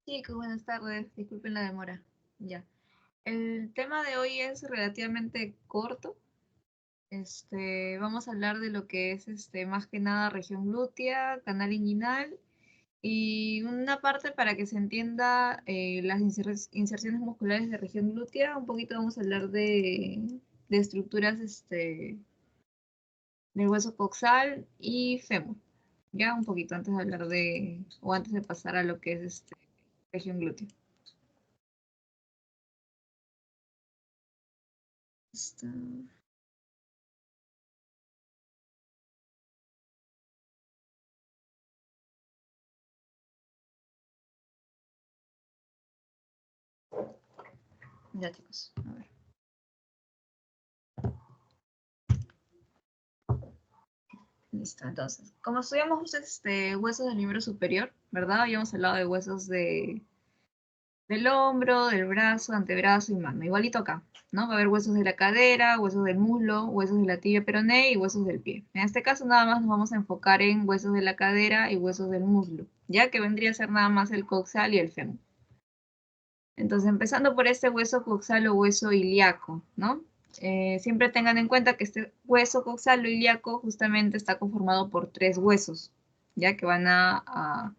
Chicos, buenas tardes. Disculpen la demora. Ya. El tema de hoy es relativamente corto. Vamos a hablar de lo que es más que nada región glútea, canal inguinal y una parte para que se entienda las inserciones musculares de región glútea. Un poquito vamos a hablar de estructuras del hueso coxal y fémur. Ya un poquito antes de hablar o antes de pasar a lo que es región glútea. Está- Ya, chicos. A ver. Listo, entonces, como estudiamos huesos del miembro superior, ¿verdad? Habíamos hablado de huesos del hombro, del brazo, antebrazo y mano. Igualito acá, ¿no? Va a haber huesos de la cadera, huesos del muslo, huesos de la tibia peroné y huesos del pie. En este caso nada más nos vamos a enfocar en huesos de la cadera y huesos del muslo, ya que vendría a ser nada más el coxal y el fémur. Entonces, empezando por este hueso coxal o hueso ilíaco, ¿no? Siempre tengan en cuenta que este hueso coxal o ilíaco justamente está conformado por tres huesos, ya que van a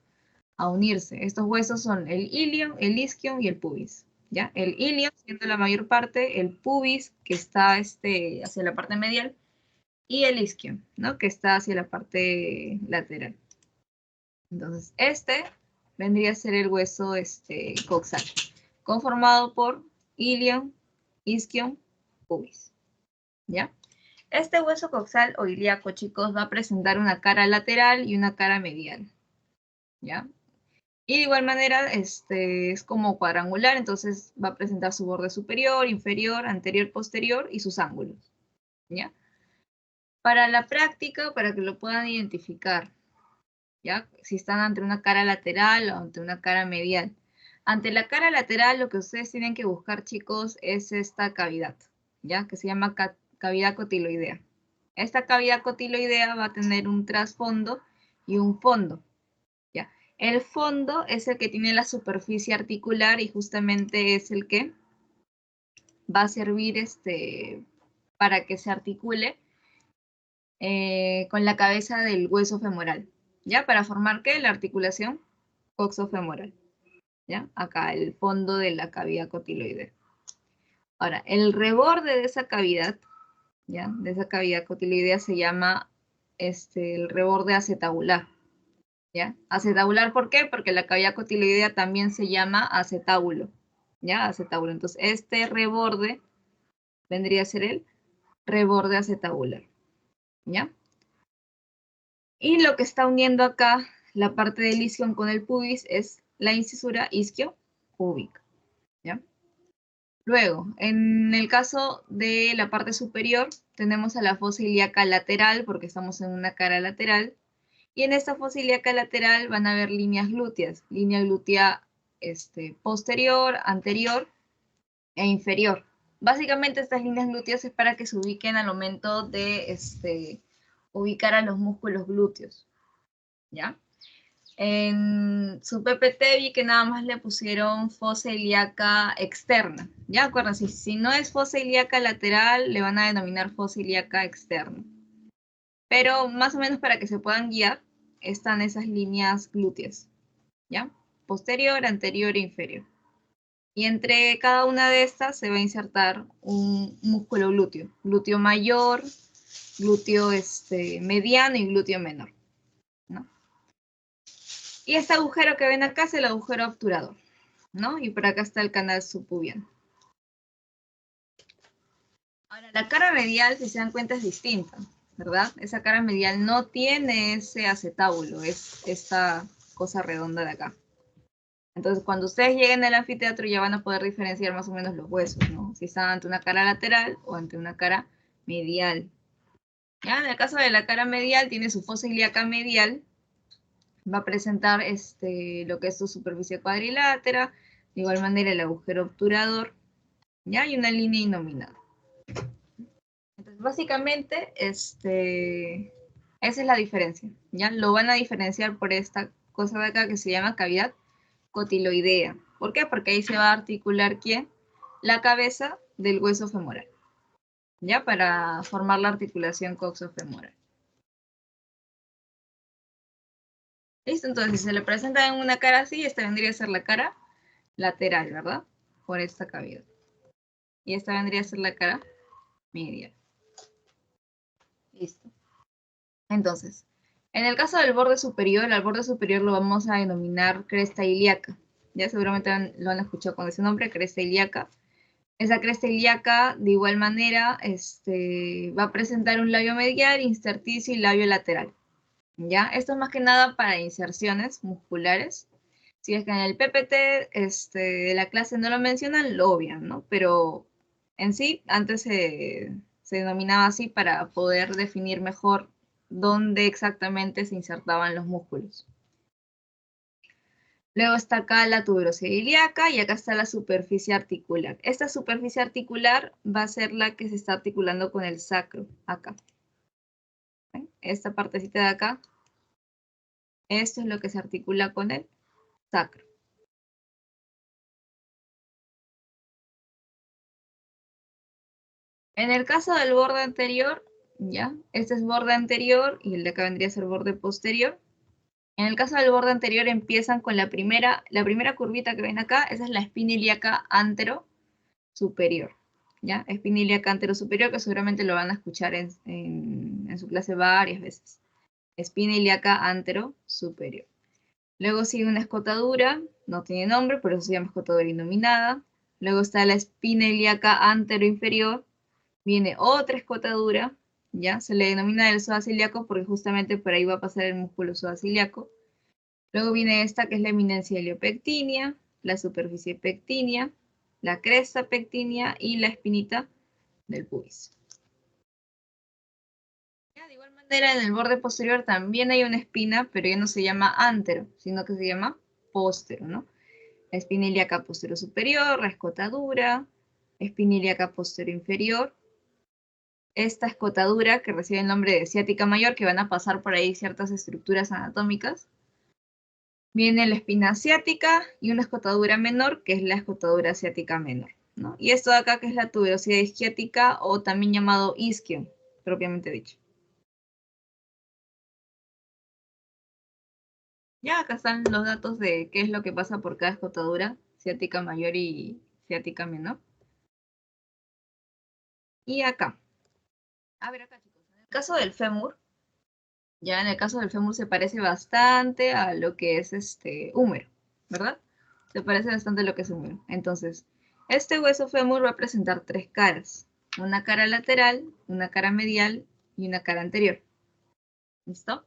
unirse. Estos huesos son el ilion, el isquion y el pubis, ¿ya? El ilion siendo la mayor parte, el pubis que está hacia la parte medial y el isquion, ¿no? Que está hacia la parte lateral. Entonces, vendría a ser el hueso coxal, conformado por ilion, isquion, pubis, ¿ya? Este hueso coxal o ilíaco, chicos, va a presentar una cara lateral y una cara medial, ¿ya? Y de igual manera, es como cuadrangular, entonces va a presentar su borde superior, inferior, anterior, posterior y sus ángulos, ¿ya? Para la práctica, para que lo puedan identificar, ¿ya? Si están ante una cara lateral o ante una cara medial. Ante la cara lateral, lo que ustedes tienen que buscar, chicos, es esta cavidad, ¿ya? Que se llama cavidad cotiloidea. Esta cavidad cotiloidea va a tener un trasfondo y un fondo, ¿ya? El fondo es el que tiene la superficie articular y justamente es el que va a servir para que se articule con la cabeza del hueso femoral, ¿ya? Para formar, ¿qué? La articulación coxofemoral, ¿ya? Acá, el fondo de la cavidad cotiloidea. Ahora, el reborde de esa cavidad, ¿ya? De esa cavidad cotiloidea se llama el reborde acetabular, ¿ya? Acetabular, ¿por qué? Porque la cavidad cotiloidea también se llama acetábulo, ¿ya? Acetábulo. Entonces, este reborde vendría a ser el reborde acetabular, ¿ya? Y lo que está uniendo acá la parte del isquion con el pubis es la incisura isquio-púbica, ¿ya? Luego, en el caso de la parte superior, tenemos a la fosa ilíaca lateral, porque estamos en una cara lateral, y en esta fosa ilíaca lateral van a haber líneas glúteas, línea glútea posterior, anterior e inferior. Básicamente estas líneas glúteas es para que se ubiquen al momento de ubicar a los músculos glúteos, ¿ya? En su PPT vi que nada más le pusieron fosa ilíaca externa. Ya acuérdense, si no es fosa ilíaca lateral, le van a denominar fosa ilíaca externa. Pero más o menos para que se puedan guiar, están esas líneas glúteas, ¿ya? Posterior, anterior e inferior. Y entre cada una de estas se va a insertar un músculo glúteo. Glúteo mayor, glúteo mediano y glúteo menor, ¿no? Y este agujero que ven acá es el agujero obturador, ¿no? Y por acá está el canal subpubiano. Ahora, la cara medial, si se dan cuenta, es distinta, ¿verdad? Esa cara medial no tiene ese acetábulo, es esta cosa redonda de acá. Entonces, cuando ustedes lleguen al anfiteatro ya van a poder diferenciar más o menos los huesos, ¿no? Si están ante una cara lateral o ante una cara medial. ¿Ya? En el caso de la cara medial, tiene su fosa ilíaca medial, va a presentar lo que es su superficie cuadrilátera, de igual manera el agujero obturador, ¿ya? Y una línea innominada. Entonces, básicamente, esa es la diferencia, ¿ya? Lo van a diferenciar por esta cosa de acá que se llama cavidad cotiloidea. ¿Por qué? Porque ahí se va a articular, ¿quién? La cabeza del hueso femoral, ¿ya? Para formar la articulación coxofemoral. ¿Listo? Entonces, si se le presenta en una cara así, esta vendría a ser la cara lateral, ¿verdad? Por esta cavidad. Y esta vendría a ser la cara medial. Listo. Entonces, en el caso del borde superior, al borde superior lo vamos a denominar cresta ilíaca. Ya seguramente lo han escuchado con ese nombre, cresta ilíaca. Esa cresta ilíaca, de igual manera, va a presentar un labio medial, intersticio y labio lateral. ¿Ya? Esto es más que nada para inserciones musculares. Si es que en el PPT de la clase no lo mencionan, lo obvian, ¿no? Pero en sí, antes se denominaba así para poder definir mejor dónde exactamente se insertaban los músculos. Luego está acá la tuberosidad ilíaca y acá está la superficie articular. Esta superficie articular va a ser la que se está articulando con el sacro, acá. ¿Ven? Esta partecita de acá, esto es lo que se articula con el sacro. En el caso del borde anterior, ¿ya? Este es borde anterior y el de acá vendría a ser borde posterior. En el caso del borde anterior empiezan con la primera curvita que ven acá, esa es la espina ilíaca antero superior, ¿ya? Espina ilíaca antero superior, que seguramente lo van a escuchar en su clase varias veces. Espina ilíaca antero superior. Luego sigue una escotadura, no tiene nombre, por eso se llama escotadura innominada. Luego está la espina ilíaca antero inferior. Viene otra escotadura, ¿ya? Se le denomina el psoas ilíaco porque justamente por ahí va a pasar el músculo psoas ilíaco. Luego viene esta que es la eminencia iliopectínea, la superficie pectínea, la cresta pectínea y la espinita del pubis. Ya, de igual manera, en el borde posterior también hay una espina, pero ya no se llama antero, sino que se llama póstero, ¿no? La espina ilíaca postero superior, la escotadura, espina ilíaca postero inferior, esta escotadura que recibe el nombre de ciática mayor, que van a pasar por ahí ciertas estructuras anatómicas. Viene la espina ciática y una escotadura menor, que es la escotadura ciática menor, ¿no? Y esto de acá, que es la tuberosidad isquiática, o también llamado isquio, propiamente dicho. Ya acá están los datos de qué es lo que pasa por cada escotadura, ciática mayor y ciática menor. Y acá. A ver acá, chicos. En el caso del fémur, ya en el caso del fémur se parece bastante a lo que es húmero, ¿verdad? Se parece bastante a lo que es húmero. Entonces, este hueso fémur va a presentar tres caras. Una cara lateral, una cara medial y una cara anterior. ¿Listo?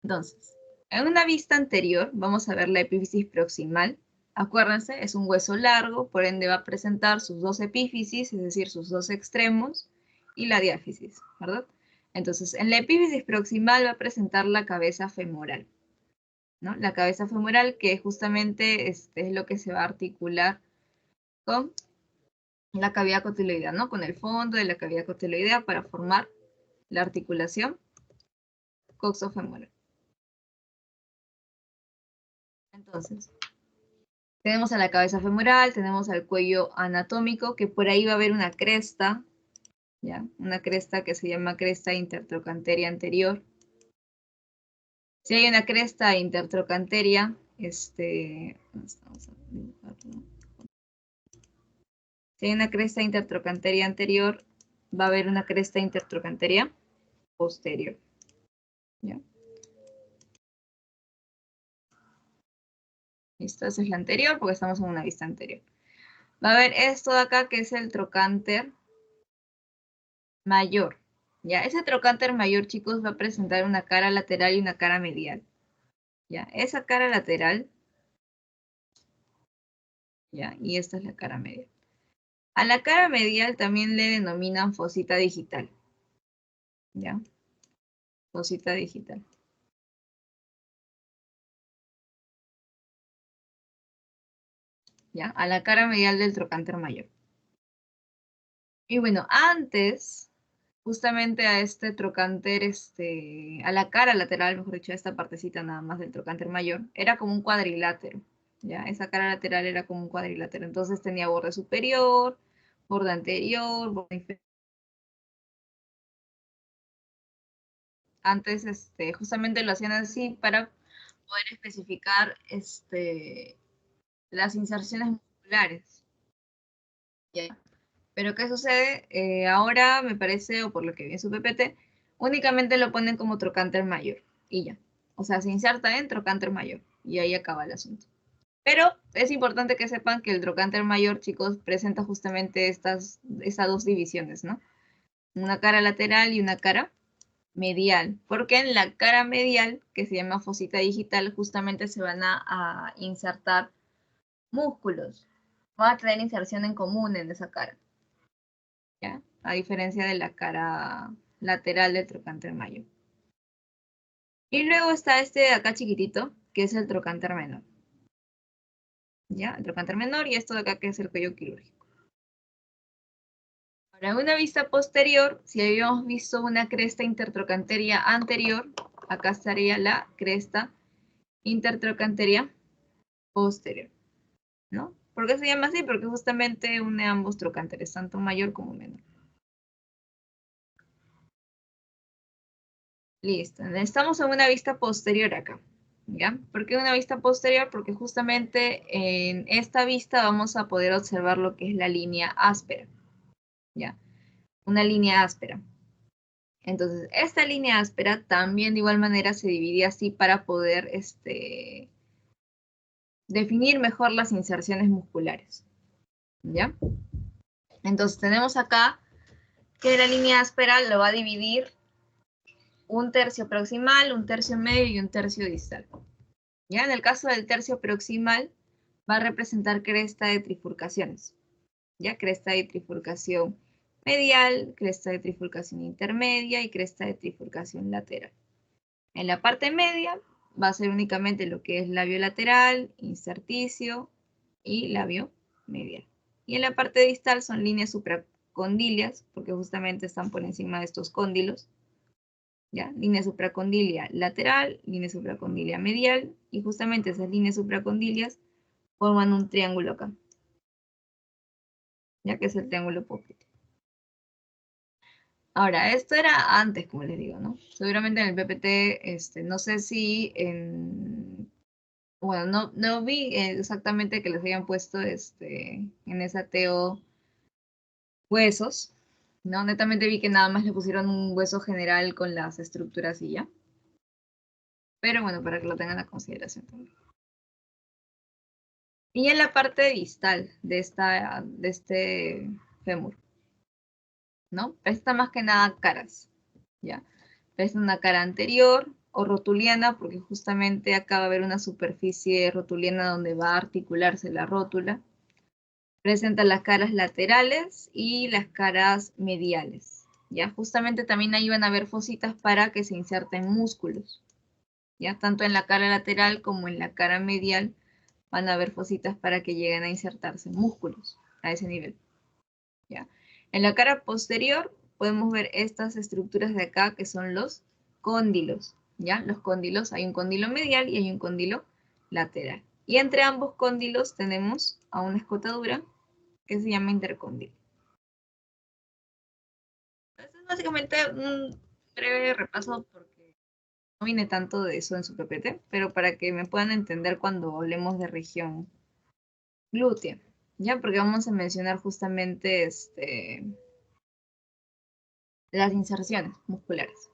Entonces, en una vista anterior vamos a ver la epífisis proximal. Acuérdense, es un hueso largo, por ende va a presentar sus dos epífisis, es decir, sus dos extremos, y la diáfisis, ¿verdad? Entonces, en la epífisis proximal va a presentar la cabeza femoral, ¿no? La cabeza femoral, que justamente es lo que se va a articular con la cavidad cotiloidea, ¿no? Con el fondo de la cavidad cotiloidea para formar la articulación coxofemoral. Entonces, tenemos a la cabeza femoral, tenemos al cuello anatómico, que por ahí va a haber una cresta, ¿ya? Una cresta que se llama cresta intertrocanteria anterior. Si hay una cresta intertrocanteria, vamos a dibujarlo. Si hay una cresta intertrocanteria anterior, va a haber una cresta intertrocanteria posterior, ¿ya? Listo, esa es la anterior porque estamos en una vista anterior. Va a haber esto de acá que es el trocánter mayor. Ya, ese trocánter mayor, chicos, va a presentar una cara lateral y una cara medial. Ya, esa cara lateral, ya, y esta es la cara medial. A la cara medial también le denominan fosita digital. Ya, fosita digital. Ya, a la cara medial del trocánter mayor. Y bueno, antes, justamente a este trocánter, a la cara lateral, mejor dicho, a esta partecita nada más del trocánter mayor, era como un cuadrilátero. Ya, esa cara lateral era como un cuadrilátero. Entonces tenía borde superior, borde anterior, borde inferior. Antes, justamente lo hacían así para poder especificar, las inserciones musculares. ¿Ya? Pero ¿qué sucede? Ahora me parece, o por lo que vi en su PPT, únicamente lo ponen como trocánter mayor y ya. O sea, se inserta en trocánter mayor y ahí acaba el asunto. Pero es importante que sepan que el trocánter mayor, chicos, presenta justamente estas dos divisiones, ¿no? Una cara lateral y una cara medial, porque en la cara medial, que se llama fosita digital, justamente se van a insertar músculos. Van a tener inserción en común en esa cara, ¿ya? A diferencia de la cara lateral del trocánter mayor. Y luego está este de acá chiquitito, que es el trocánter menor. ¿Ya? El trocánter menor y esto de acá que es el cuello quirúrgico. Ahora, en una vista posterior, si habíamos visto una cresta intertrocanteria anterior, acá estaría la cresta intertrocanteria posterior, ¿no? ¿Por qué se llama así? Porque justamente une ambos trocánteres, tanto mayor como menor. Listo, estamos en una vista posterior acá, ¿ya? ¿Por qué una vista posterior? Porque justamente en esta vista vamos a poder observar lo que es la línea áspera, ¿ya? Una línea áspera. Entonces, esta línea áspera también de igual manera se divide así para poder definir mejor las inserciones musculares, ¿ya? Entonces, tenemos acá que la línea áspera lo va a dividir un tercio proximal, un tercio medio y un tercio distal. ¿Ya? En el caso del tercio proximal, va a representar cresta de trifurcaciones. ¿Ya? Cresta de trifurcación medial, cresta de trifurcación intermedia y cresta de trifurcación lateral. En la parte media va a ser únicamente lo que es labio lateral, intersticio y labio medial. Y en la parte distal son líneas supracondilias, porque justamente están por encima de estos cóndilos. ¿Ya? Línea supracondilia lateral, línea supracondilia medial, y justamente esas líneas supracondilias forman un triángulo acá, ya que es el triángulo popliteo. Ahora, esto era antes, como les digo, ¿no? Seguramente en el PPT, no sé si bueno, no vi exactamente que les hayan puesto en esa TO huesos, ¿no? Netamente vi que nada más le pusieron un hueso general con las estructuras y ya. Pero bueno, para que lo tengan a consideración también. Y en la parte distal de este fémur, ¿no? Presta más que nada caras, ¿ya? Presta una cara anterior o rotuliana, porque justamente acá va a haber una superficie rotuliana donde va a articularse la rótula. Presenta las caras laterales y las caras mediales, ¿ya? Justamente también ahí van a haber fositas para que se inserten músculos, ¿ya? Tanto en la cara lateral como en la cara medial van a haber fositas para que lleguen a insertarse músculos a ese nivel, ¿ya? En la cara posterior podemos ver estas estructuras de acá que son los cóndilos, ¿ya? Los cóndilos, hay un cóndilo medial y hay un cóndilo lateral. Y entre ambos cóndilos tenemos a una escotadura que se llama intercóndilo. Este es básicamente un breve repaso porque no vine tanto de eso en su PPT, pero para que me puedan entender cuando hablemos de región glútea, ¿ya? Porque vamos a mencionar justamente las inserciones musculares.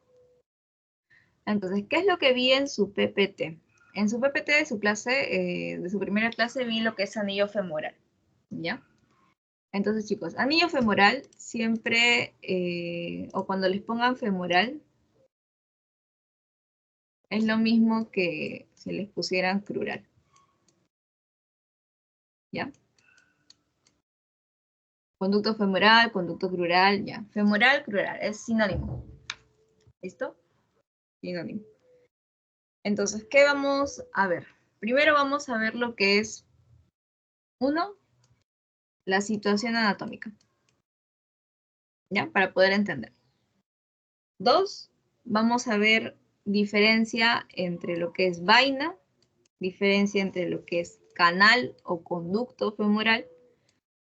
Entonces, ¿qué es lo que vi en su PPT? En su PPT de su clase, de su primera clase, vi lo que es anillo femoral, ¿ya? Entonces, chicos, anillo femoral siempre, o cuando les pongan femoral, es lo mismo que si les pusieran crural, ¿ya? Conducto femoral, conducto crural, ya. Femoral, crural, es sinónimo. ¿Listo? Sinónimo. Entonces, ¿qué vamos a ver? Primero vamos a ver lo que es, uno, la situación anatómica, ¿ya? Para poder entender. Dos, vamos a ver diferencia entre lo que es vaina, diferencia entre lo que es canal o conducto femoral,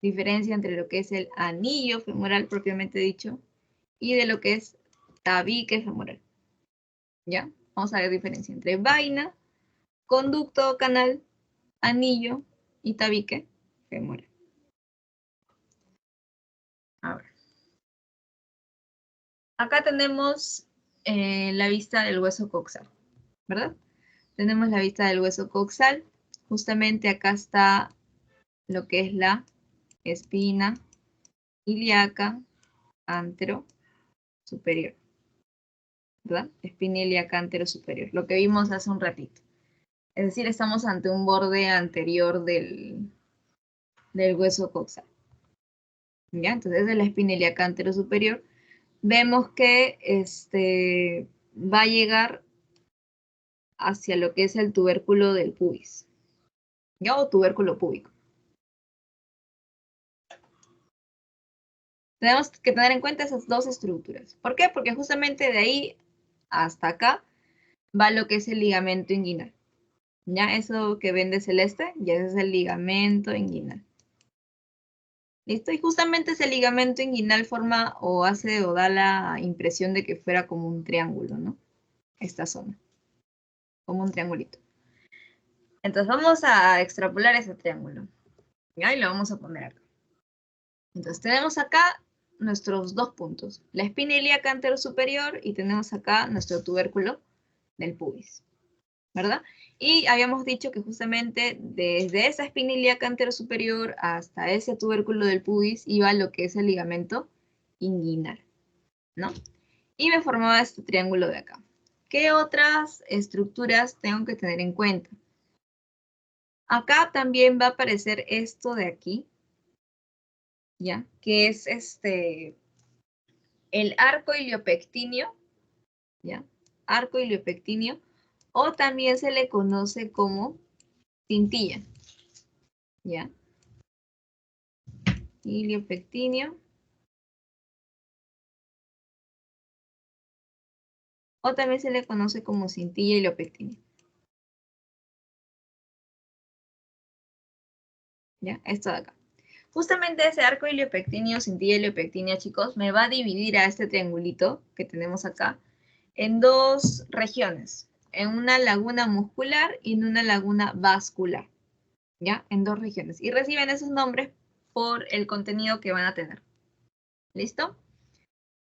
diferencia entre lo que es el anillo femoral propiamente dicho y de lo que es tabique femoral. ¿Ya? Vamos a ver diferencia entre vaina, conducto o canal, anillo y tabique femoral. Ahora, acá tenemos la vista del hueso coxal, ¿verdad? Tenemos la vista del hueso coxal. Justamente acá está lo que es la espina ilíaca antero superior, ¿verdad? Espina ilíaca antero superior, lo que vimos hace un ratito. Es decir, estamos ante un borde anterior del hueso coxal. ¿Ya? Entonces, de la espina ilíaca antero superior, vemos que va a llegar hacia lo que es el tubérculo del pubis, ¿ya? O tubérculo púbico. Tenemos que tener en cuenta esas dos estructuras. ¿Por qué? Porque justamente de ahí hasta acá va lo que es el ligamento inguinal. ¿Ya? Eso que ven de celeste, ya ese es el ligamento inguinal. ¿Listo? Y justamente ese ligamento inguinal forma o hace o da la impresión de que fuera como un triángulo, ¿no? Esta zona. Como un triangulito. Entonces vamos a extrapolar ese triángulo. ¿Ya? Y lo vamos a poner acá. Entonces tenemos acá nuestros dos puntos. La espina ilíaca antero superior y tenemos acá nuestro tubérculo del pubis. ¿Verdad? Y habíamos dicho que justamente desde esa espina ilíaca antero superior hasta ese tubérculo del pubis iba lo que es el ligamento inguinal, ¿no? Y me formaba este triángulo de acá. ¿Qué otras estructuras tengo que tener en cuenta? Acá también va a aparecer esto de aquí, ¿ya? Que es el arco iliopectíneo, ¿ya? Arco iliopectíneo, o también se le conoce como cintilla, ¿ya? Iliopectíneo. O también se le conoce como cintilla iliopectínea. ¿Ya? Esto de acá. Justamente ese arco iliopectíneo, cintilla iliopectínea, chicos, me va a dividir a este triangulito que tenemos acá en dos regiones. En una laguna muscular y en una laguna vascular. ¿Ya? En dos regiones. Y reciben esos nombres por el contenido que van a tener. ¿Listo?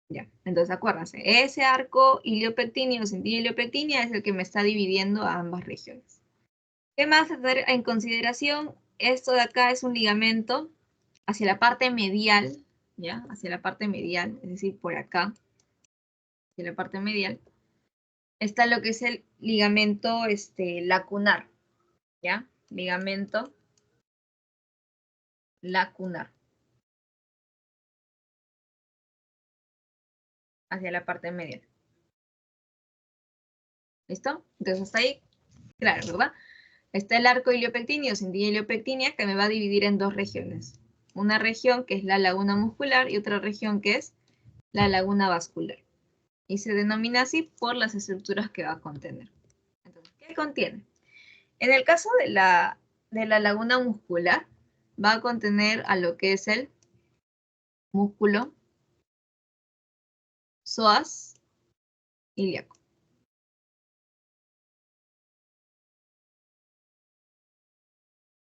Ya, entonces acuérdense, ese arco iliopectíneo, cintilla iliopectínea es el que me está dividiendo a ambas regiones. ¿Qué más a tener en consideración? Esto de acá es un ligamento hacia la parte medial, ¿ya? Hacia la parte medial, es decir, por acá, hacia la parte medial, está lo que es el ligamento lacunar, ¿ya? Ligamento lacunar. Hacia la parte medial. ¿Listo? Entonces hasta ahí, claro, ¿verdad? Está el arco iliopectíneo, cintilla iliopectínea, que me va a dividir en dos regiones. Una región que es la laguna muscular y otra región que es la laguna vascular. Y se denomina así por las estructuras que va a contener. Entonces, ¿qué contiene? En el caso de la laguna muscular, va a contener a lo que es el músculo psoas ilíaco.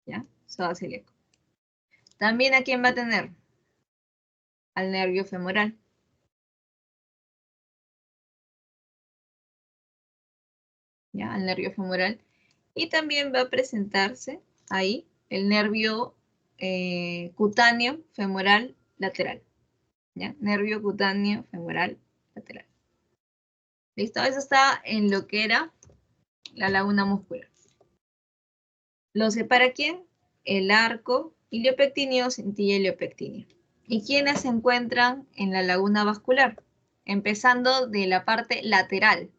¿Ya? Psoas ilíaco. También a quién va a tener? Al nervio femoral. ¿Ya? Al nervio femoral. Y también va a presentarse ahí el nervio cutáneo femoral lateral. ¿Ya? Nervio cutáneo femoral lateral. ¿Listo? Eso está en lo que era la laguna muscular. ¿Lo separa quién? El arco iliopectíneo, cintilla iliopectínea. ¿Y quiénes se encuentran en la laguna vascular? Empezando de la parte lateral,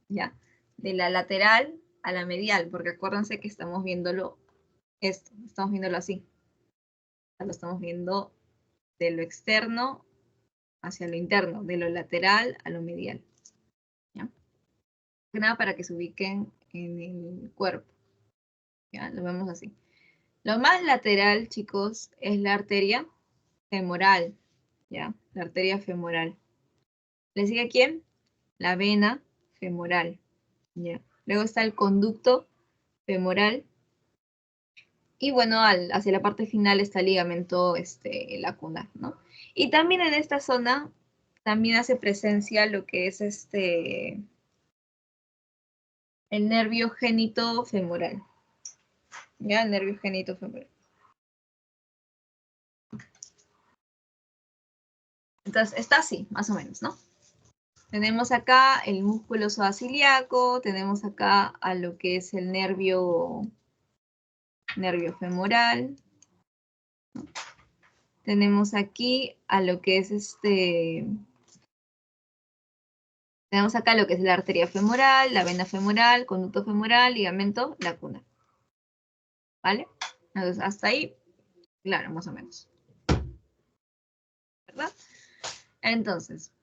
¿ya? De la lateral a la medial, porque acuérdense que estamos viéndolo estamos viéndolo así. Lo estamos viendo de lo externo hacia lo interno, de lo lateral a lo medial. ¿Ya? Nada para que se ubiquen en el cuerpo. ¿Ya? Lo vemos así. Lo más lateral, chicos, es la arteria femoral, ¿ya? La arteria femoral. ¿Le sigue quién? La vena femoral, ¿ya? Luego está el conducto femoral. Y bueno, hacia la parte final está el ligamento lacunar, ¿no? Y también en esta zona, también hace presencia lo que es el nervio génito femoral. ¿Ya? El nervio génito femoral. Entonces, está así, más o menos, ¿no? Tenemos acá el músculo psoas-ilíaco, tenemos acá a lo que es el nervio femoral, ¿no? Tenemos aquí a lo que es tenemos acá lo que es la arteria femoral, la vena femoral, conducto femoral, ligamento lacunar. ¿Vale? Entonces, hasta ahí, claro, más o menos. ¿Verdad? Entonces,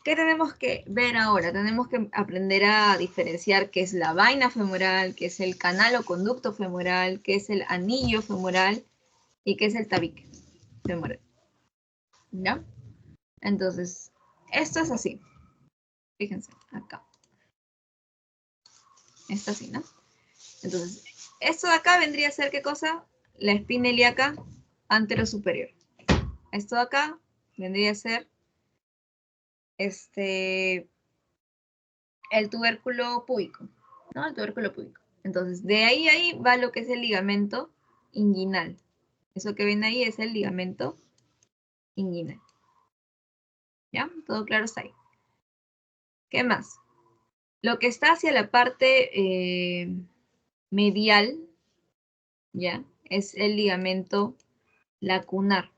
¿qué tenemos que ver ahora? Tenemos que aprender a diferenciar qué es la vaina femoral, qué es el canal o conducto femoral, qué es el anillo femoral y qué es el tabique femoral. ¿Ya? Entonces, esto es así. Fíjense, acá. Esto así, ¿no? Entonces, esto de acá vendría a ser, ¿qué cosa? La espina ilíaca anterosuperior. Esto de acá vendría a ser el tubérculo púbico, ¿no? El tubérculo púbico. Entonces, de ahí va lo que es el ligamento inguinal. Eso que ven ahí es el ligamento inguinal. ¿Ya? Todo claro está ahí. ¿Qué más? Lo que está hacia la parte medial, ¿ya? Es el ligamento lacunar.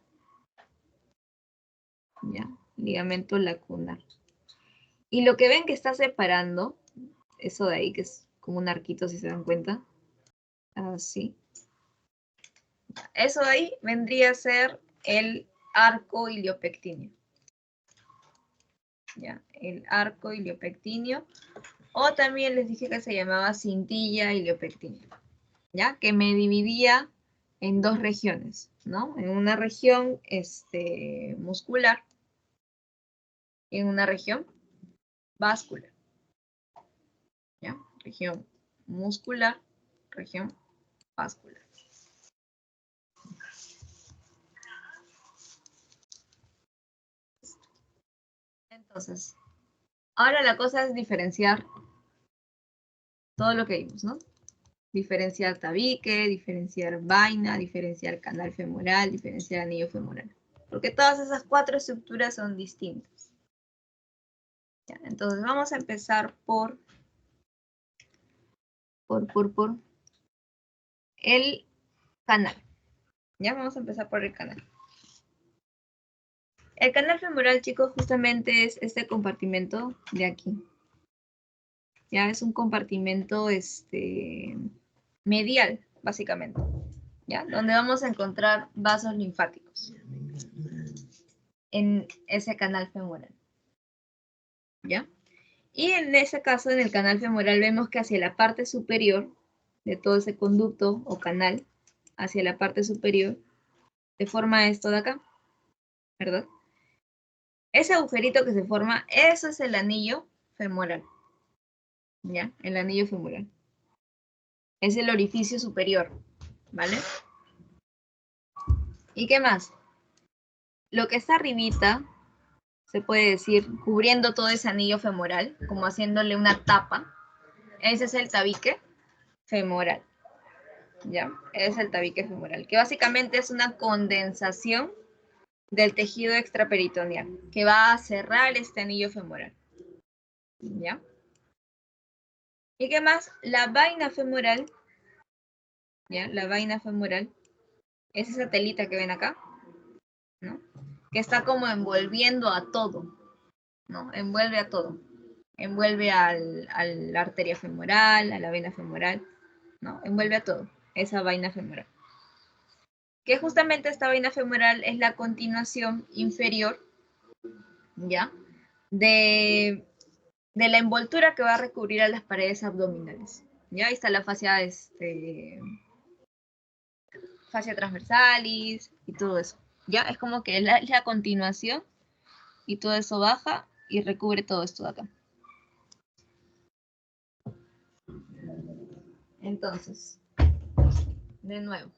¿Ya? Ligamento lacunar. Y lo que ven que está separando, eso de ahí, que es como un arquito, si se dan cuenta, así. Eso de ahí vendría a ser el arco iliopectíneo. ¿Ya? El arco iliopectíneo. O también les dije que se llamaba cintilla iliopectínea, ¿ya? Que me dividía en dos regiones, ¿no? En una región muscular y en una región vascular, ¿ya? Región muscular, región vascular. Entonces, ahora la cosa es diferenciar todo lo que vimos, ¿no? Diferenciar tabique, diferenciar vaina, diferenciar canal femoral, diferenciar anillo femoral. Porque todas esas cuatro estructuras son distintas. ¿Ya? Entonces vamos a empezar por el canal. Ya vamos a empezar por el canal. El canal femoral, chicos, justamente es este compartimento de aquí. Ya es un compartimento medial, básicamente. ¿Ya? Donde vamos a encontrar vasos linfáticos en ese canal femoral. ¿Ya? Y en ese caso, en el canal femoral, vemos que hacia la parte superior de todo ese conducto o canal, hacia la parte superior, se forma esto de acá, ¿verdad? Ese agujerito que se forma, eso es el anillo femoral, ¿ya? El anillo femoral. Es el orificio superior, ¿vale? ¿Y qué más? Lo que está arribita, se puede decir, cubriendo todo ese anillo femoral, como haciéndole una tapa, ese es el tabique femoral, ¿ya? Es el tabique femoral, que básicamente es una condensación del tejido extraperitoneal, que va a cerrar este anillo femoral, ¿ya? ¿Y qué más? La vaina femoral, ¿ya? La vaina femoral es esa telita que ven acá, ¿no? Que está como envolviendo a todo, ¿no? Envuelve a todo. Envuelve a la arteria femoral, a la vena femoral, ¿no? Envuelve a todo, esa vaina femoral. Que justamente esta vaina femoral es la continuación inferior, ¿ya? De la envoltura que va a recubrir a las paredes abdominales. ¿Ya? Ahí está la fascia fascia transversalis y todo eso. Ya, es como que es la continuación y todo eso baja y recubre todo esto de acá. Entonces, de nuevo,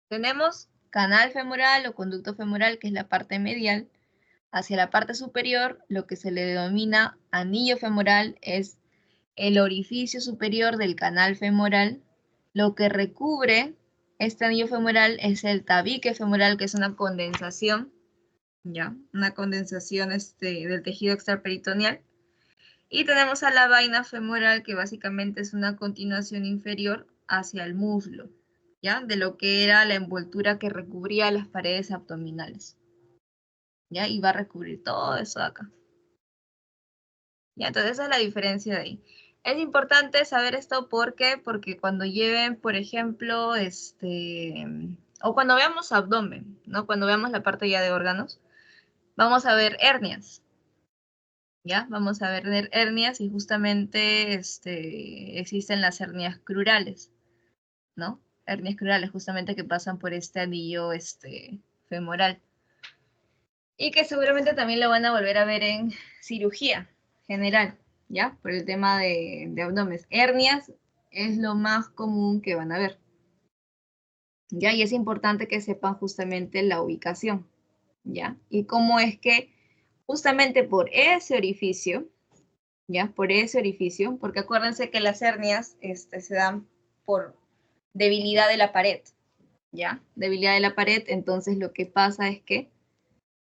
tenemos canal femoral o conducto femoral, que es la parte medial. Hacia la parte superior, lo que se le denomina anillo femoral es el orificio superior del canal femoral. Lo que recubre este anillo femoral es el tabique femoral, que es una condensación, ¿ya? Una condensación del tejido extraperitoneal. Y tenemos a la vaina femoral, que básicamente es una continuación inferior hacia el muslo, ¿ya? De lo que era la envoltura que recubría las paredes abdominales, ¿ya? Y va a recubrir todo eso de acá. ¿Ya? Entonces esa es la diferencia de ahí. Es importante saber esto, ¿por qué? Porque cuando lleven, por ejemplo, o cuando veamos abdomen, ¿no? Cuando veamos la parte ya de órganos, vamos a ver hernias, ¿ya? Vamos a ver hernias y justamente existen las hernias crurales, ¿no? Hernias crurales justamente que pasan por este anillo femoral. Y que seguramente también lo van a volver a ver en cirugía general, ¿ya? Por el tema de abdomen. Hernias es lo más común que van a ver, ¿ya? Y es importante que sepan justamente la ubicación, ¿ya? Y cómo es que justamente por ese orificio, ¿ya? Por ese orificio, porque acuérdense que las hernias se dan por debilidad de la pared, ¿ya? Debilidad de la pared, entonces lo que pasa es que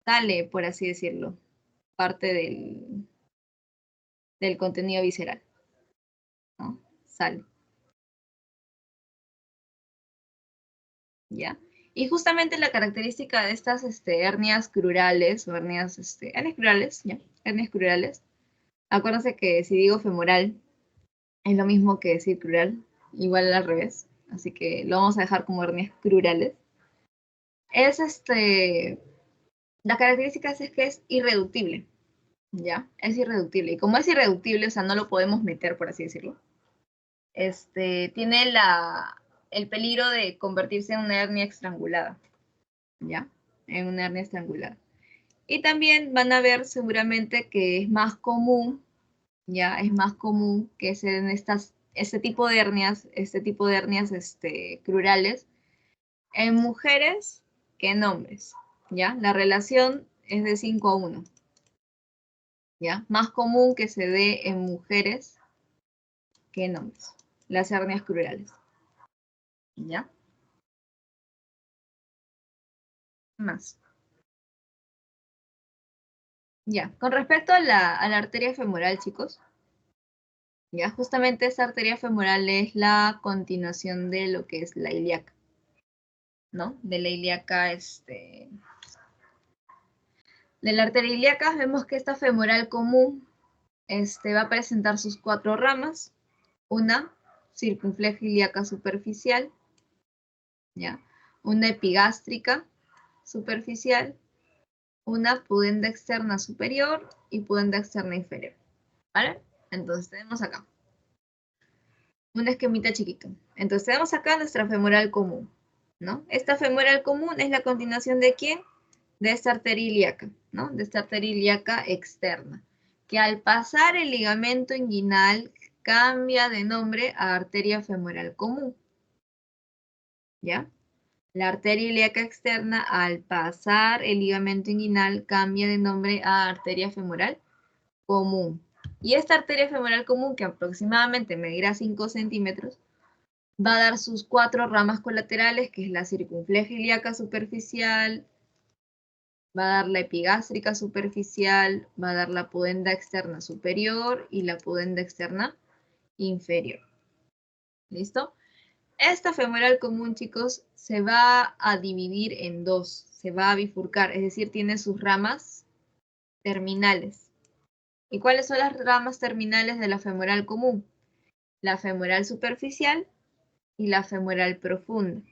sale, por así decirlo, parte del contenido visceral, ¿no? Sale, ¿ya? Y justamente la característica de estas hernias crurales, o hernias crurales, ¿ya? Hernias crurales. Acuérdense que si digo femoral, es lo mismo que decir crural, igual al revés. Así que lo vamos a dejar como hernias crurales. Es la característica es que es irreductible, ¿ya? Es irreductible. Y como es irreductible, o sea, no lo podemos meter, por así decirlo, tiene el peligro de convertirse en una hernia estrangulada, ¿ya? En una hernia estrangulada. Y también van a ver seguramente que es más común, ¿ya? Es más común que se den este tipo de hernias, crurales en mujeres que en hombres, ¿ya? La relación es de 5-1, ¿ya? Más común que se dé en mujeres que en hombres, las hernias crurales, ¿ya? Más. Ya, con respecto a la arteria femoral, chicos, ya justamente esa arteria femoral es la continuación de lo que es la ilíaca, ¿no? De la ilíaca, de la arteria ilíaca vemos que esta femoral común, va a presentar sus 4 ramas, una circunfleja ilíaca superficial, ¿ya? Una epigástrica superficial, una pudenda externa superior y pudenda externa inferior, ¿vale? Entonces tenemos acá un esquemita chiquito. Entonces tenemos acá nuestra femoral común, ¿no? Esta femoral común es la continuación ¿de quién? De esta arteria ilíaca, ¿no? De esta arteria ilíaca externa, que al pasar el ligamento inguinal cambia de nombre a arteria femoral común, ¿ya? La arteria ilíaca externa, al pasar el ligamento inguinal, cambia de nombre a arteria femoral común. Y esta arteria femoral común, que aproximadamente medirá 5 centímetros, va a dar sus 4 ramas colaterales, que es la circunfleja ilíaca superficial, va a dar la epigástrica superficial, va a dar la pudenda externa superior y la pudenda externa inferior. ¿Listo? Esta femoral común, chicos, se va a dividir en dos, se va a bifurcar, es decir, tiene sus ramas terminales. ¿Y cuáles son las ramas terminales de la femoral común? La femoral superficial y la femoral profunda.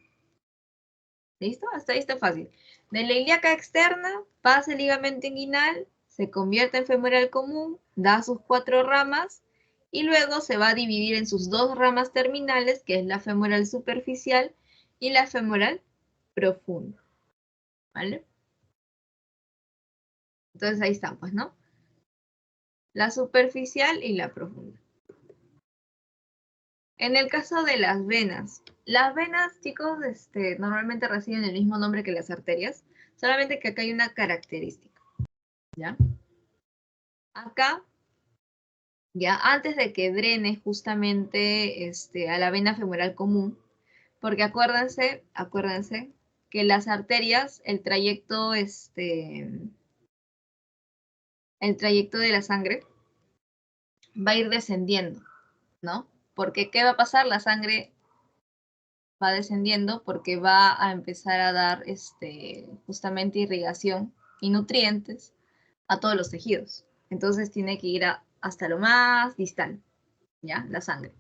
¿Listo? Hasta ahí está fácil. De la ilíaca externa pasa el ligamento inguinal, se convierte en femoral común, da sus 4 ramas y luego se va a dividir en sus 2 ramas terminales, que es la femoral superficial y la femoral profundo, ¿vale? Entonces ahí están, pues, ¿no? La superficial y la profunda. En el caso de las venas, chicos, normalmente reciben el mismo nombre que las arterias, solamente que acá hay una característica, ¿ya? Acá, ya antes de que drene justamente a la vena femoral común, porque acuérdense que las arterias, el trayecto de la sangre va a ir descendiendo, ¿no? Porque ¿qué va a pasar? La sangre va descendiendo porque va a empezar a dar justamente irrigación y nutrientes a todos los tejidos. Entonces tiene que ir hasta lo más distal, ¿ya? La sangre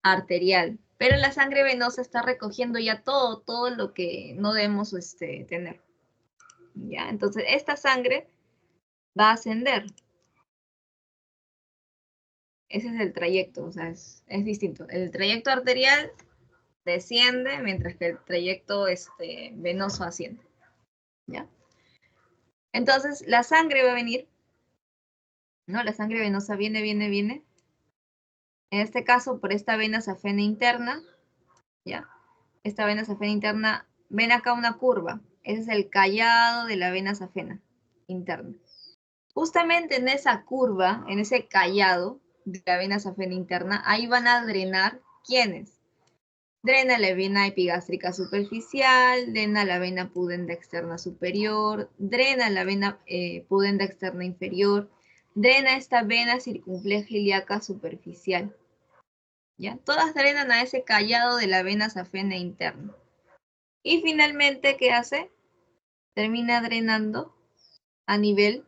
arterial. Pero la sangre venosa está recogiendo ya todo lo que no debemos tener, ¿ya? Entonces esta sangre va a ascender. Ese es el trayecto, o sea, es distinto. El trayecto arterial desciende, mientras que el trayecto venoso asciende, ¿ya? Entonces, la sangre va a venir, ¿no? La sangre venosa viene. En este caso, por esta vena safena interna, ¿ya? Esta vena safena interna, ven acá una curva. Ese es el callado de la vena safena interna. Justamente en esa curva, en ese callado de la vena safena interna, ahí van a drenar, ¿quiénes? Drena la vena epigástrica superficial, drena la vena pudenda externa superior, drena la vena pudenda externa inferior, drena esta vena circunfleja ilíaca superficial. ¿Ya? Todas drenan a ese callado de la vena safena interna. Y finalmente, ¿qué hace? Termina drenando a nivel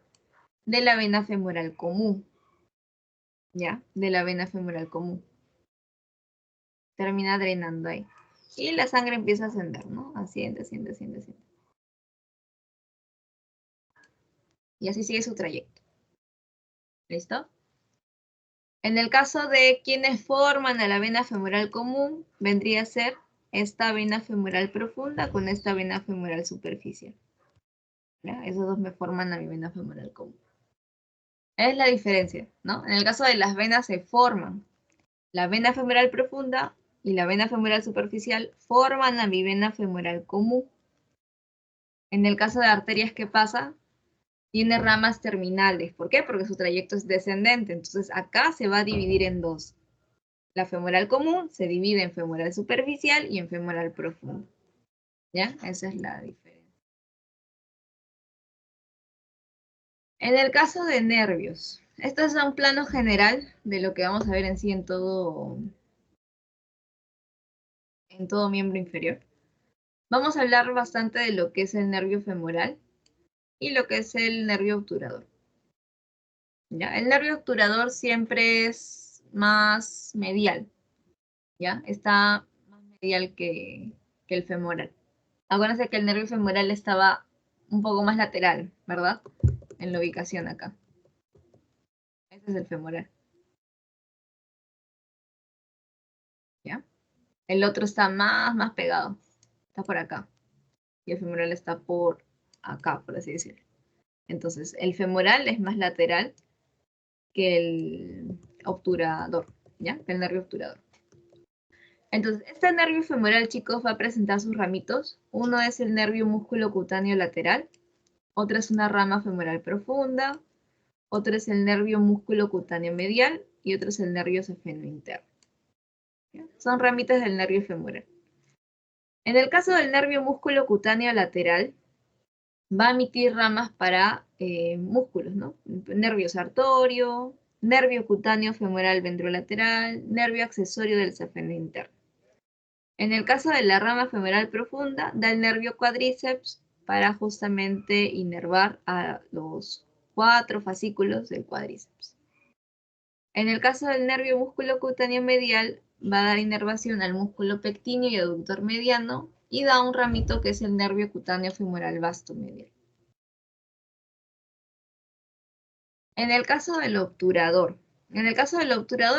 de la vena femoral común. ¿Ya? De la vena femoral común. Termina drenando ahí. Y la sangre empieza a ascender, ¿no? Asciende. Y así sigue su trayecto. ¿Listo? En el caso de quienes forman a la vena femoral común, vendría a ser esta vena femoral profunda con esta vena femoral superficial. ¿Ya? Esos dos me forman a mi vena femoral común. Es la diferencia, ¿no? En el caso de las venas se forman. La vena femoral profunda y la vena femoral superficial forman a mi vena femoral común. En el caso de arterias, ¿qué pasa? Tiene ramas terminales. ¿Por qué? Porque su trayecto es descendente. Entonces acá se va a dividir en dos. La femoral común se divide en femoral superficial y en femoral profundo. ¿Ya? Esa es la diferencia. En el caso de nervios, esto es un plano general de lo que vamos a ver en sí en todo miembro inferior. Vamos a hablar bastante de lo que es el nervio femoral y lo que es el nervio obturador. ¿Ya? El nervio obturador siempre es más medial, ¿ya? Está más medial que el femoral. Acuérdense que el nervio femoral estaba un poco más lateral, ¿verdad? En la ubicación acá. Ese es el femoral. ¿Ya? El otro está más pegado. Está por acá. Y el femoral está por acá, por así decirlo. Entonces, el femoral es más lateral que el obturador, ¿ya? Que el nervio obturador. Entonces, este nervio femoral, chicos, va a presentar sus ramitos. Uno es el nervio músculo cutáneo lateral. Otra es una rama femoral profunda. Otro es el nervio músculo cutáneo medial. Y otro es el nervio safeno interno. ¿Ya? Son ramitas del nervio femoral. En el caso del nervio músculo cutáneo lateral, va a emitir ramas para músculos, ¿no? Nervio sartorio, nervio cutáneo femoral ventrolateral, nervio accesorio del safeno interno. En el caso de la rama femoral profunda, da el nervio cuádriceps para justamente inervar a los 4 fascículos del cuádriceps. En el caso del nervio músculo cutáneo medial, va a dar inervación al músculo pectíneo y aductor mediano y da un ramito que es el nervio cutáneo femoral vasto medial. En el caso del obturador,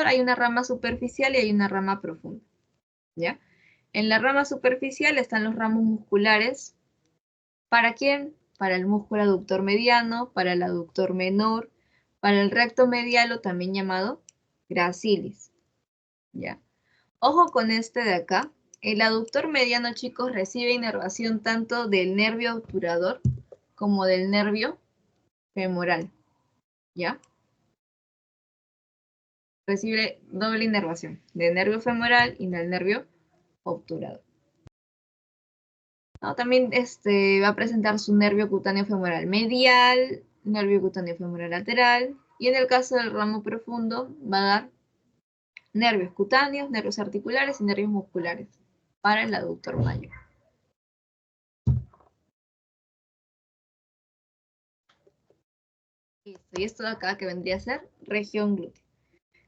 hay una rama superficial y hay una rama profunda, ¿ya? En la rama superficial están los ramos musculares. ¿Para quién? Para el músculo aductor mediano, para el aductor menor, para el recto medial, también llamado gracilis. ¿Ya? Ojo con este de acá. El aductor mediano, chicos, recibe inervación tanto del nervio obturador como del nervio femoral. ¿Ya? Recibe doble inervación, del nervio femoral y del nervio obturador. ¿No? También va a presentar su nervio cutáneo femoral medial, nervio cutáneo femoral lateral, y en el caso del ramo profundo va a dar nervios cutáneos, nervios articulares y nervios musculares para el aductor mayor. Listo, y esto de acá que vendría a ser región glútea.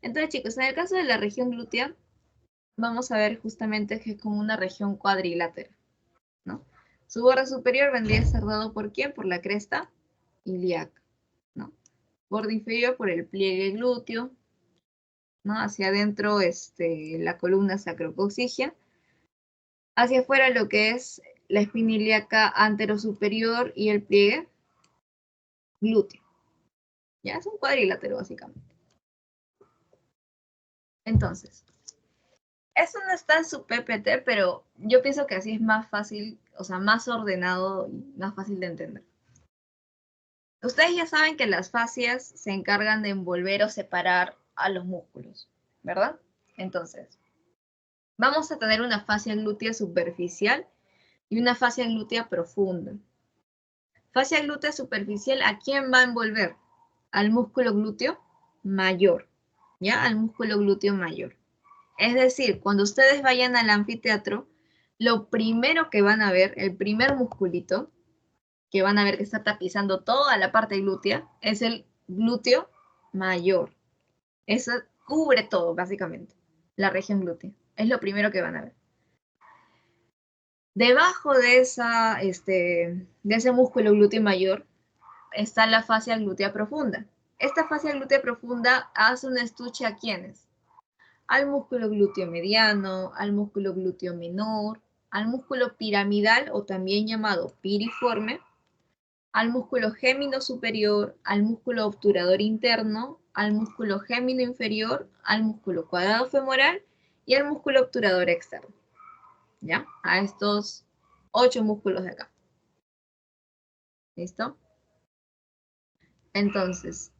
Entonces, chicos, en el caso de la región glútea, vamos a ver justamente que es como una región cuadrilátera, ¿no? Su borde superior vendría a ser dado por ¿quién? Por la cresta ilíaca, ¿no? Borde inferior por el pliegue glúteo, ¿no? Hacia adentro la columna sacrocoxigia, hacia afuera lo que es la espina ilíaca anterosuperior y el pliegue glúteo. Ya es un cuadrilátero básicamente. Entonces, eso no está en su PPT, pero yo pienso que así es más fácil, o sea, más ordenado y más fácil de entender. Ustedes ya saben que las fascias se encargan de envolver o separar a los músculos, ¿verdad? Entonces, vamos a tener una fascia glútea superficial y una fascia glútea profunda. Fascia glútea superficial, ¿a quién va a envolver? Al músculo glúteo mayor, ¿ya? Al músculo glúteo mayor. Es decir, cuando ustedes vayan al anfiteatro, lo primero que van a ver, el primer musculito que van a ver que está tapizando toda la parte glútea, es el glúteo mayor. Eso cubre todo, básicamente, la región glútea. Es lo primero que van a ver. Debajo de ese músculo glúteo mayor está la fascia glútea profunda. Esta fascia glútea profunda hace un estuche a quiénes? Al músculo glúteo mediano, al músculo glúteo menor, al músculo piramidal o también llamado piriforme, al músculo gémino superior, al músculo obturador interno, al músculo gémino inferior, al músculo cuadrado femoral y al músculo obturador externo. ¿Ya? A estos 8 músculos de acá. ¿Listo? Entonces,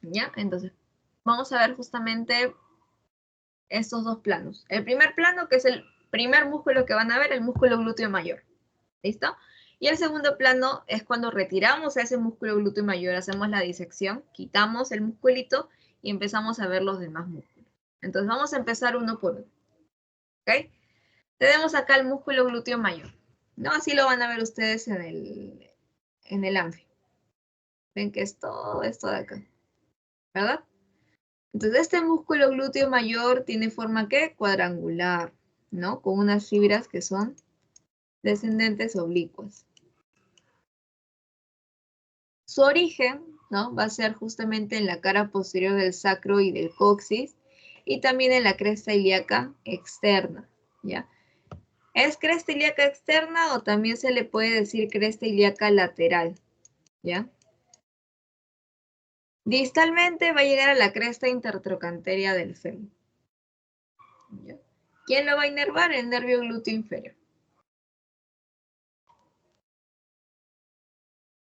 ¿ya? Entonces, vamos a ver justamente estos dos planos. El primer plano, que es el primer músculo que van a ver, el músculo glúteo mayor. ¿Listo? Y el segundo plano es cuando retiramos a ese músculo glúteo mayor, hacemos la disección, quitamos el musculito y empezamos a ver los demás músculos. Entonces vamos a empezar uno por uno. ¿Ok? Tenemos acá el músculo glúteo mayor. ¿No? Así lo van a ver ustedes en el anfi. Ven que es todo esto de acá. ¿Verdad? Entonces este músculo glúteo mayor tiene forma ¿qué? Cuadrangular, ¿no? Con unas fibras que son descendentes oblicuas. Su origen, ¿no? Va a ser justamente en la cara posterior del sacro y del coxis y también en la cresta ilíaca externa, ¿ya? ¿Es cresta ilíaca externa o también se le puede decir cresta ilíaca lateral, ¿ya? Distalmente va a llegar a la cresta intertrochanteria del fémur, ¿ya? ¿Quién lo va a inervar? El nervio glúteo inferior.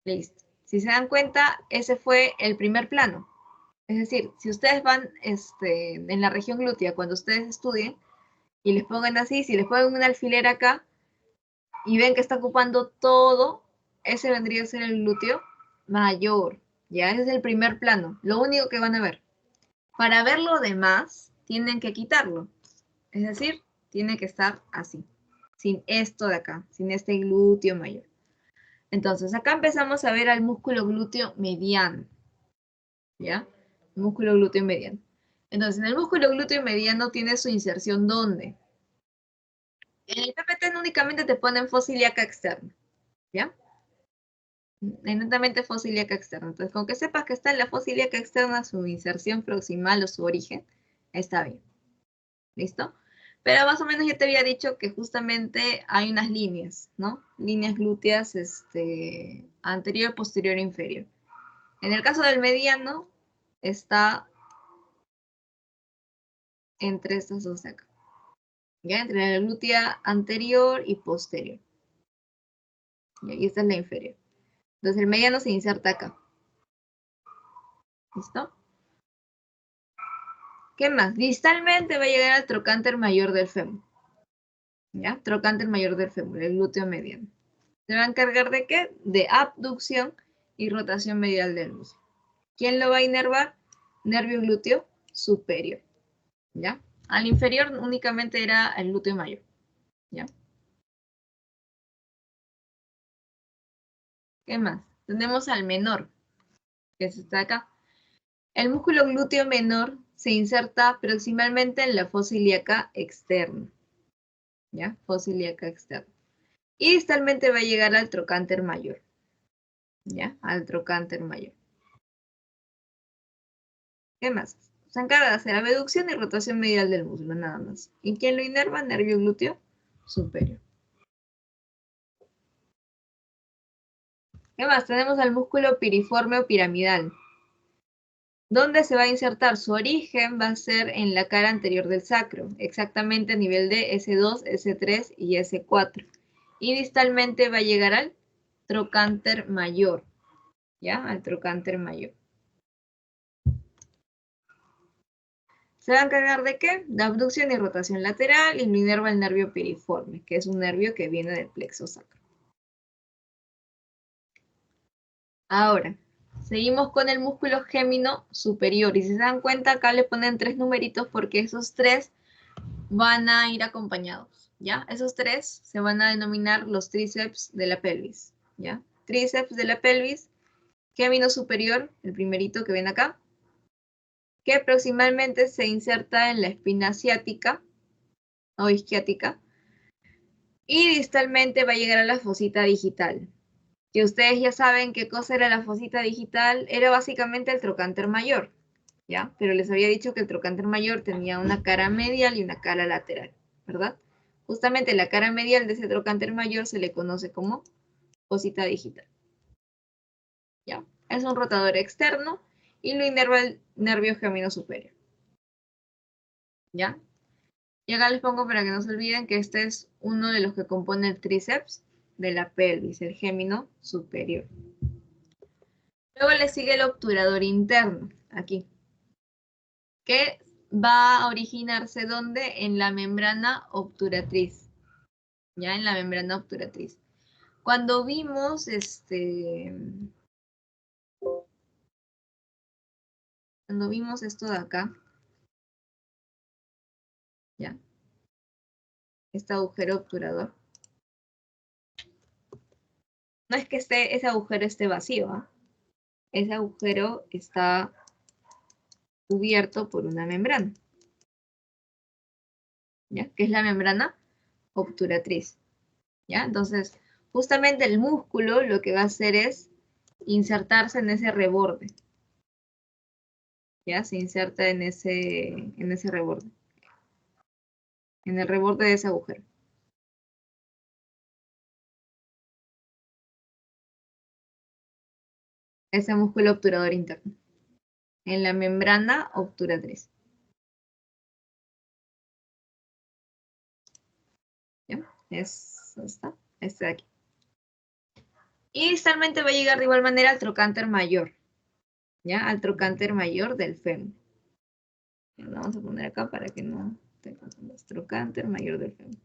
Listo. Si se dan cuenta, ese fue el primer plano. Es decir, si ustedes van en la región glútea, cuando ustedes estudien, y les pongan así, si les ponen un alfiler acá, y ven que está ocupando todo, ese vendría a ser el glúteo mayor. Ya, ese es el primer plano, lo único que van a ver. Para ver lo demás, tienen que quitarlo. Es decir, tiene que estar así, sin esto de acá, sin este glúteo mayor. Entonces, acá empezamos a ver al músculo glúteo mediano, ¿ya? Músculo glúteo mediano. Entonces, en el músculo glúteo mediano tiene su inserción, ¿dónde? En el PPT únicamente te ponen fosa ilíaca externa, ¿ya? Netamente fosa ilíaca externa. Entonces, con que sepas que está en la fosa ilíaca externa, su inserción proximal o su origen, está bien. ¿Listo? Pero más o menos ya te había dicho que justamente hay unas líneas, ¿no? Líneas glúteas, anterior, posterior e inferior. En el caso del mediano, está entre estas dos de acá. ¿Ya? Entre la glútea anterior y posterior. Y esta es la inferior. Entonces el mediano se inserta acá. ¿Listo? ¿Qué más? Distalmente va a llegar al trocánter mayor del fémur. ¿Ya? Trocánter mayor del fémur, el glúteo mediano. ¿Se va a encargar de qué? De abducción y rotación medial del músculo. ¿Quién lo va a inervar? Nervio glúteo superior. ¿Ya? Al inferior únicamente era el glúteo mayor. ¿Ya? ¿Qué más? Tenemos al menor, que está acá. El músculo glúteo menor se inserta proximalmente en la fosa ilíaca externa. ¿Ya? Fosa ilíaca externa. Y distalmente va a llegar al trocánter mayor. ¿Ya? Al trocánter mayor. ¿Qué más? Se encarga de hacer abducción y rotación medial del músculo, nada más. ¿Y quién lo inerva? Nervio glúteo superior. ¿Qué más? Tenemos al músculo piriforme o piramidal. ¿Dónde se va a insertar? Su origen va a ser en la cara anterior del sacro, exactamente a nivel de S2, S3 y S4. Y distalmente va a llegar al trocánter mayor, ¿ya? Al trocánter mayor. ¿Se va a encargar de qué? De abducción y rotación lateral y lo inerva el nervio piriforme, que es un nervio que viene del plexo sacro. Ahora, seguimos con el músculo gémino superior. Y si se dan cuenta, acá le ponen 3 numeritos porque esos 3 van a ir acompañados, ¿ya? Esos 3 se van a denominar los tríceps de la pelvis, ¿ya? Tríceps de la pelvis, gémino superior, el primerito que ven acá, que proximalmente se inserta en la espina ciática o isquiática, y distalmente va a llegar a la fosita digital. Que ustedes ya saben qué cosa era la fosita digital, era básicamente el trocánter mayor, ¿ya? Pero les había dicho que el trocánter mayor tenía una cara medial y una cara lateral, ¿verdad? Justamente la cara medial de ese trocánter mayor se le conoce como fosita digital, ¿ya? Es un rotador externo y lo inerva el nervio gemino superior, ¿ya? Y acá les pongo para que no se olviden que este es uno de los que compone el tríceps de la pelvis, el gémino superior. Luego le sigue el obturador interno, aquí, que va a originarse ¿dónde? En la membrana obturatriz, ya en la membrana obturatriz. Cuando vimos cuando vimos esto de acá, ya, este agujero obturador, no es que ese agujero esté vacío, ¿eh? Ese agujero está cubierto por una membrana, ¿ya? Que es la membrana obturatriz, ¿ya? Entonces, justamente el músculo lo que va a hacer es insertarse en ese reborde, ¿ya? Se inserta en ese reborde, en el reborde de ese agujero. Ese músculo obturador interno, en la membrana obturatriz. ¿Ya? Eso está, este de aquí. Y distalmente va a llegar de igual manera al trocánter mayor, ¿ya? Al trocánter mayor del fémur. Lo vamos a poner acá para que no te confundas. Trocánter mayor del fémur.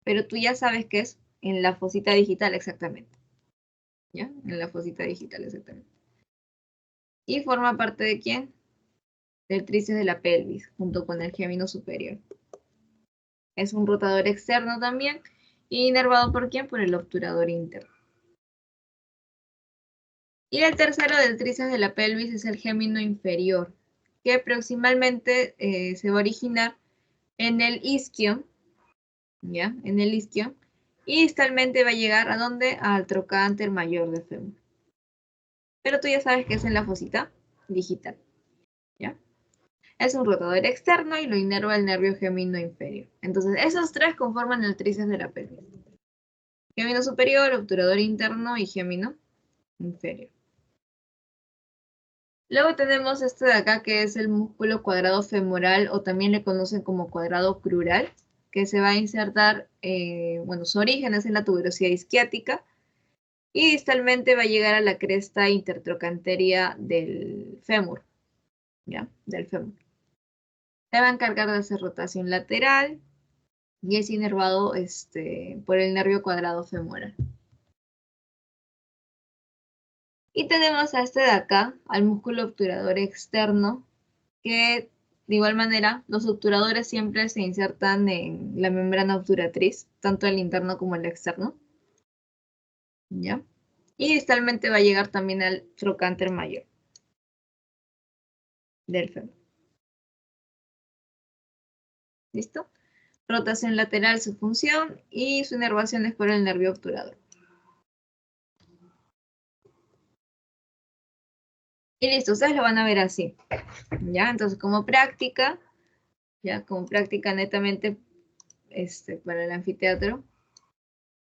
Pero tú ya sabes que es en la fosita digital exactamente, ¿ya? En la fosita digital exactamente. Y forma parte de ¿quién? Del tríceps de la pelvis, junto con el gémino superior. Es un rotador externo también, y inervado ¿por quién? Por el obturador interno. Y el tercero del tríceps de la pelvis es el gémino inferior, que proximalmente se va a originar en el isquio, ¿ya? En el isquio, y distalmente va a llegar ¿a dónde? Al trocánter mayor del fémur. Pero tú ya sabes que es en la fosita digital, ¿ya? Es un rotador externo y lo inerva el nervio gemino inferior. Entonces, esos tres conforman el tríceps de la pelvis. Gemino superior, obturador interno y gemino inferior. Luego tenemos este de acá que es el músculo cuadrado femoral o también le conocen como cuadrado crural, que se va a insertar, bueno, su origen es en la tuberosidad isquiática y distalmente va a llegar a la cresta intertrocanteria del fémur, ¿ya? Del fémur. Se va a encargar de hacer rotación lateral y es inervado por el nervio cuadrado femoral. Y tenemos a este de acá, al músculo obturador externo, que de igual manera los obturadores siempre se insertan en la membrana obturatriz, tanto el interno como el externo. ¿Ya? Y distalmente va a llegar también al trocánter mayor del fémur. ¿Listo? Rotación lateral su función y su inervación es por el nervio obturador. Y listo, ustedes lo van a ver así. ¿Ya? Entonces, como práctica, ya como práctica netamente para el anfiteatro,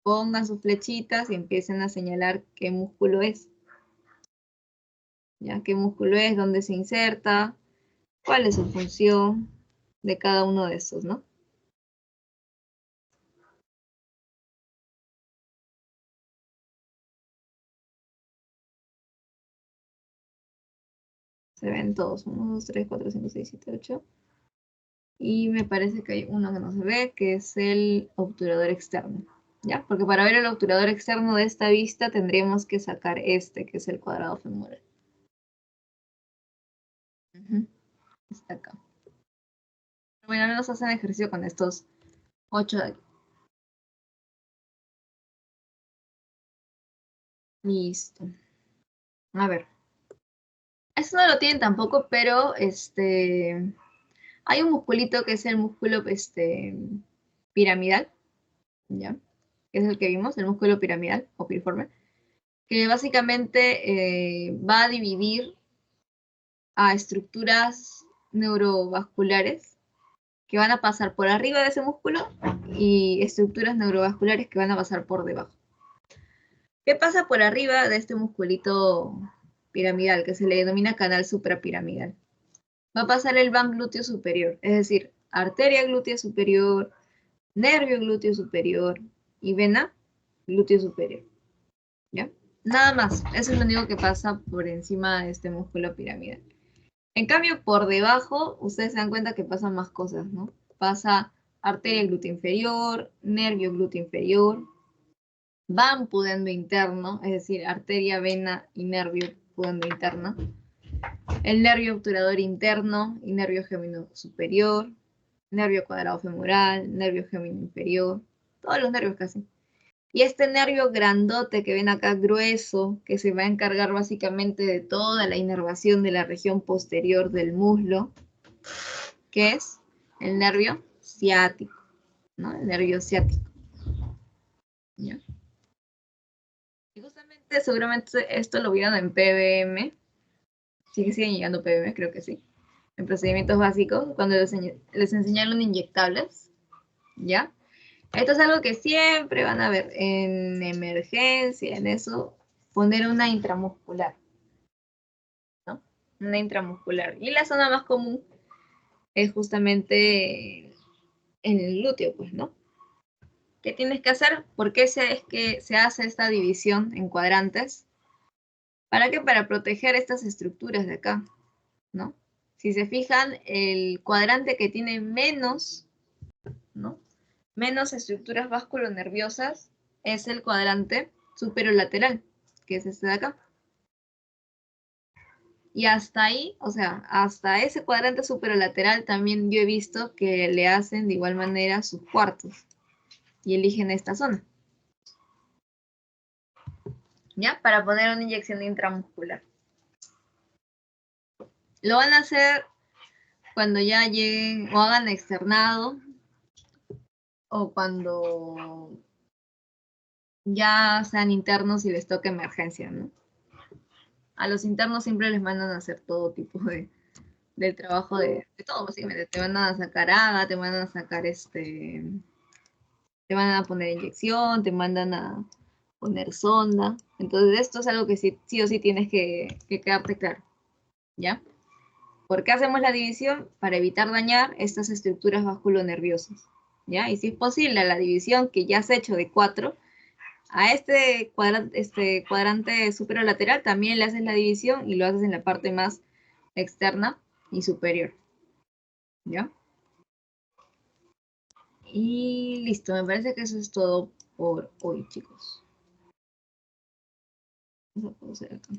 pongan sus flechitas y empiecen a señalar qué músculo es. ¿Ya? ¿Qué músculo es? ¿Dónde se inserta? ¿Cuál es su función de cada uno de estos, no? Se ven todos. 1, 2, 3, 4, 5, 6, 7, 8. Y me parece que hay uno que no se ve, que es el obturador externo. ¿Ya? Porque para ver el obturador externo de esta vista tendríamos que sacar este, que es el cuadrado femoral. Está acá. Bueno, al menos hacen ejercicio con estos 8 de aquí. Listo. A ver. Esto no lo tienen tampoco, pero hay un musculito que es el músculo piramidal, ¿ya? Que es el que vimos, el músculo piramidal o piriforme, que básicamente va a dividir a estructuras neurovasculares que van a pasar por arriba de ese músculo y estructuras neurovasculares que van a pasar por debajo. ¿Qué pasa por arriba de este musculito piramidal que se le denomina canal suprapiramidal? Va a pasar el van glúteo superior, es decir, arteria glútea superior, nervio glúteo superior y vena glúteo superior. ¿Ya? Nada más, eso es lo único que pasa por encima de este músculo piramidal. En cambio, por debajo, ustedes se dan cuenta que pasan más cosas, ¿no? Pasa arteria glútea inferior, nervio glúteo inferior, van pudendo interno, es decir, arteria, vena y nervio pudendo interno, el nervio obturador interno y nervio gemino superior, nervio cuadrado femoral, nervio gemino inferior, todos los nervios casi. Y este nervio grandote que ven acá grueso, que se va a encargar básicamente de toda la inervación de la región posterior del muslo, que es el nervio ciático, ¿no? El nervio ciático. ¿Ya? Y justamente, seguramente esto lo vieron en PBM, sí que siguen llegando PBM, creo que sí, en procedimientos básicos, cuando les enseñaron inyectables, ¿ya? Esto es algo que siempre van a ver en emergencia, en eso, poner una intramuscular, ¿no? Una intramuscular. Y la zona más común es justamente en el glúteo, pues, ¿no? ¿Qué tienes que hacer? ¿Por qué es que se hace esta división en cuadrantes? ¿Para qué? Para proteger estas estructuras de acá, ¿no? Si se fijan, el cuadrante que tiene menos, ¿no? Menos estructuras vasculonerviosas es el cuadrante superolateral, que es este de acá. Y hasta ahí, o sea, hasta ese cuadrante superolateral también yo he visto que le hacen de igual manera sus cuartos y eligen esta zona, ¿ya? Para poner una inyección intramuscular. Lo van a hacer cuando ya lleguen o hagan externado o cuando ya sean internos y les toque emergencia, ¿no? A los internos siempre les mandan a hacer todo tipo del trabajo de todo, básicamente. Te van a sacar AGA, te van a sacar te van a poner inyección, te mandan a poner sonda. Entonces, esto es algo que sí, sí o sí tienes que quedarte claro, ¿ya? ¿Por qué hacemos la división? Para evitar dañar estas estructuras vasculonerviosas, ¿ya? Y si es posible, la división que ya has hecho de 4, a este cuadrante superolateral también le haces la división y lo haces en la parte más externa y superior, ¿ya? Y listo, me parece que eso es todo por hoy, chicos. Eso puedo hacer acá.